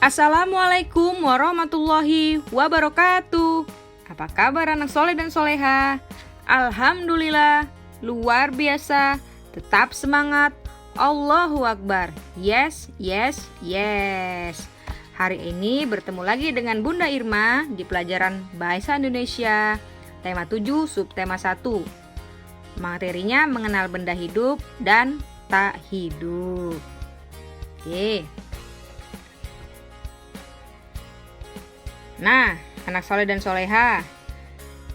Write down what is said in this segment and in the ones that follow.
Assalamualaikum warahmatullahi wabarakatuh. Apa kabar anak soleh dan soleha? Alhamdulillah, luar biasa. Tetap semangat. Allahu Akbar. Yes, yes, yes. Hari ini bertemu lagi dengan Bunda Irma di pelajaran Bahasa Indonesia tema 7 subtema 1. Materinya mengenal benda hidup dan tak hidup. Oke. Nah, anak soleh dan soleha,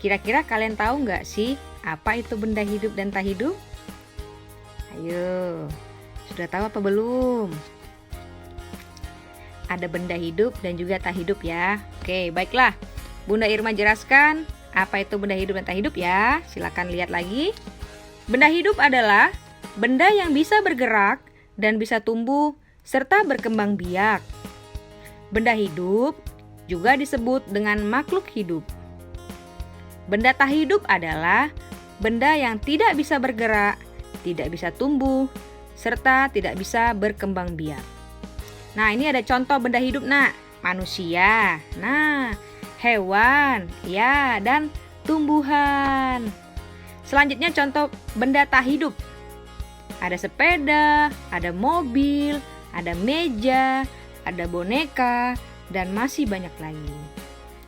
kira-kira kalian tahu nggak sih apa itu benda hidup dan tak hidup? Ayo, sudah tahu apa belum? Ada benda hidup dan juga tak hidup ya. Oke, baiklah. Bunda Irma jelaskan apa itu benda hidup dan tak hidup ya. Silakan lihat lagi. Benda hidup adalah benda yang bisa bergerak dan bisa tumbuh serta berkembang biak. Benda hidup juga disebut dengan makhluk hidup. Benda tak hidup adalah benda yang tidak bisa bergerak, tidak bisa tumbuh, serta tidak bisa berkembang biak. Nah, ini ada contoh benda hidup, nak. Manusia, nah, hewan, ya, dan tumbuhan. Selanjutnya contoh benda tak hidup. Ada sepeda, ada mobil, ada meja, ada boneka, dan masih banyak lagi.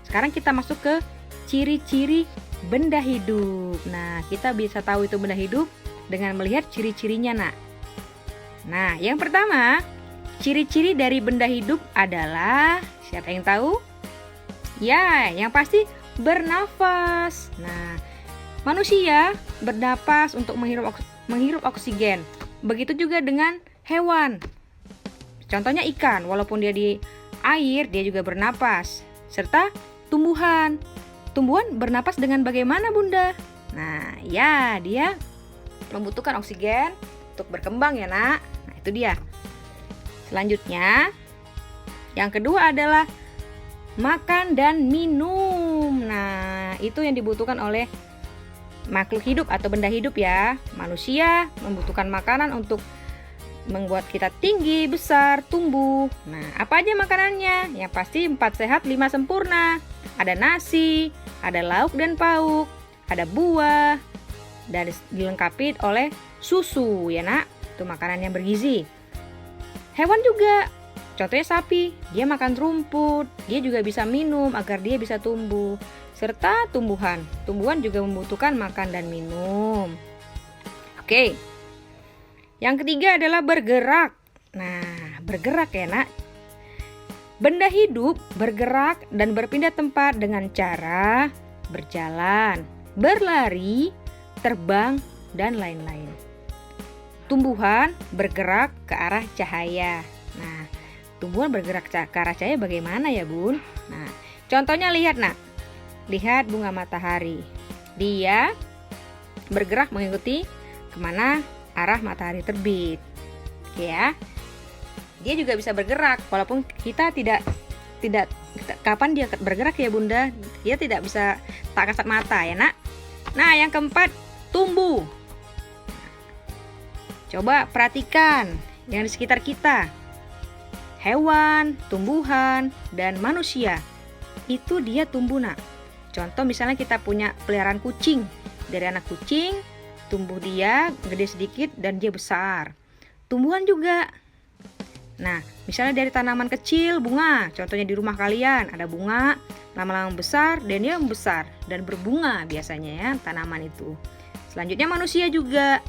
Sekarang kita masuk ke ciri-ciri benda hidup. Nah, kita bisa tahu itu benda hidup dengan melihat ciri-cirinya, nak. Nah, yang pertama, ciri-ciri dari benda hidup adalah, siapa yang tahu? Ya, yang pasti bernafas. Nah, manusia bernapas untuk menghirup oksigen. Begitu juga dengan hewan. Contohnya ikan, walaupun dia di air, dia juga bernapas. Serta tumbuhan. Tumbuhan bernapas dengan bagaimana, Bunda? Nah, ya, dia membutuhkan oksigen untuk berkembang ya, nak. Nah, itu dia. Selanjutnya, yang kedua adalah makan dan minum. Nah, itu yang dibutuhkan oleh makhluk hidup atau benda hidup ya. Manusia membutuhkan makanan untuk membuat kita tinggi, besar, tumbuh. Nah, apa aja makanannya? Yang pasti 4 sehat 5 sempurna. Ada nasi, ada lauk dan pauk, ada buah, dan dilengkapi oleh susu ya, nak. Itu makanan yang bergizi. Hewan juga. Contohnya sapi, dia makan rumput, dia juga bisa minum agar dia bisa tumbuh. Serta tumbuhan. Tumbuhan juga membutuhkan makan dan minum. Oke. Yang ketiga adalah bergerak. Nah, bergerak ya, nak. Benda hidup bergerak dan berpindah tempat dengan cara berjalan, berlari, terbang, dan lain-lain. Tumbuhan bergerak ke arah cahaya. Nah, tumbuhan bergerak ke arah cahaya bagaimana ya, Bun? Nah, contohnya lihat, nak. Lihat bunga matahari. Dia bergerak mengikuti kemana arah matahari terbit. Oke ya. Dia juga bisa bergerak walaupun kita tidak kapan dia bergerak ya, Bunda. Dia tidak bisa tak kasat mata ya, nak. Nah, yang keempat, tumbuh. Coba perhatikan yang di sekitar kita. Hewan, tumbuhan, dan manusia. Itu dia tumbuh, nak. Contoh misalnya kita punya peliharaan kucing. Dari anak kucing tumbuh dia gede sedikit dan dia besar. Tumbuhan juga. Nah, misalnya dari tanaman kecil, bunga. Contohnya di rumah kalian ada bunga, lama-lama besar dan dia membesar dan berbunga biasanya ya tanaman itu. Selanjutnya manusia juga.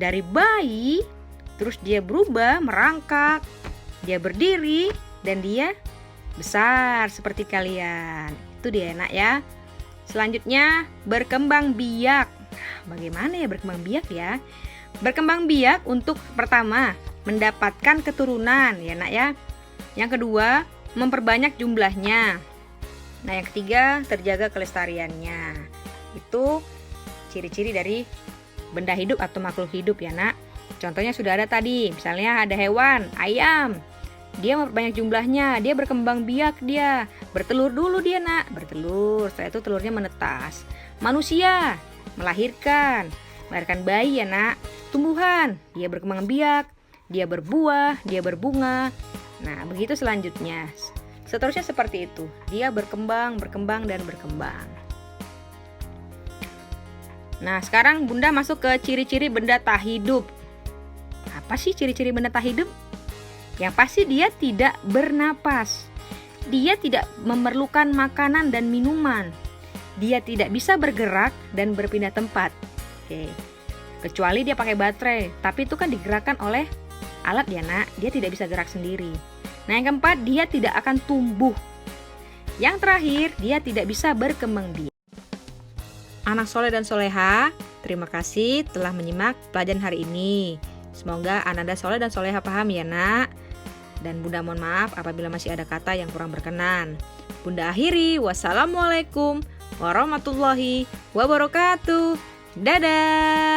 Dari bayi terus dia berubah, merangkak, dia berdiri dan dia besar seperti kalian. Itu dia, nak ya. Selanjutnya berkembang biak. Bagaimana ya berkembang biak ya? Berkembang biak untuk pertama mendapatkan keturunan ya, nak ya. Yang kedua memperbanyak jumlahnya. Nah, yang ketiga terjaga kelestariannya. Itu ciri-ciri dari benda hidup atau makhluk hidup ya, nak. Contohnya sudah ada tadi. Misalnya ada hewan, ayam. Dia memperbanyak jumlahnya, dia berkembang biak dia. Bertelur dulu dia, nak. Bertelur, setelah itu telurnya menetas. Manusia melahirkan bayi ya, nak. Tumbuhan, dia berkembang biak, dia berbuah, dia berbunga. Nah, begitu selanjutnya. Seterusnya seperti itu. Dia berkembang, dan berkembang. Nah, sekarang Bunda masuk ke ciri-ciri benda tak hidup. Apa sih ciri-ciri benda tak hidup? Yang pasti dia tidak bernapas. Dia tidak memerlukan makanan dan minuman. Dia tidak bisa bergerak dan berpindah tempat. Oke. Kecuali dia pakai baterai, tapi itu kan digerakkan oleh alat ya nak. Dia tidak bisa gerak sendiri. Nah, yang keempat, dia tidak akan tumbuh. Yang terakhir, dia tidak bisa berkembang biak. Anak soleh dan soleha, terima kasih telah menyimak pelajaran hari ini. Semoga Ananda soleh dan soleha paham ya nak. Dan Bunda mohon maaf apabila masih ada kata yang kurang berkenan. Bunda akhiri, wassalamualaikum warahmatullahi wabarakatuh. Dadah.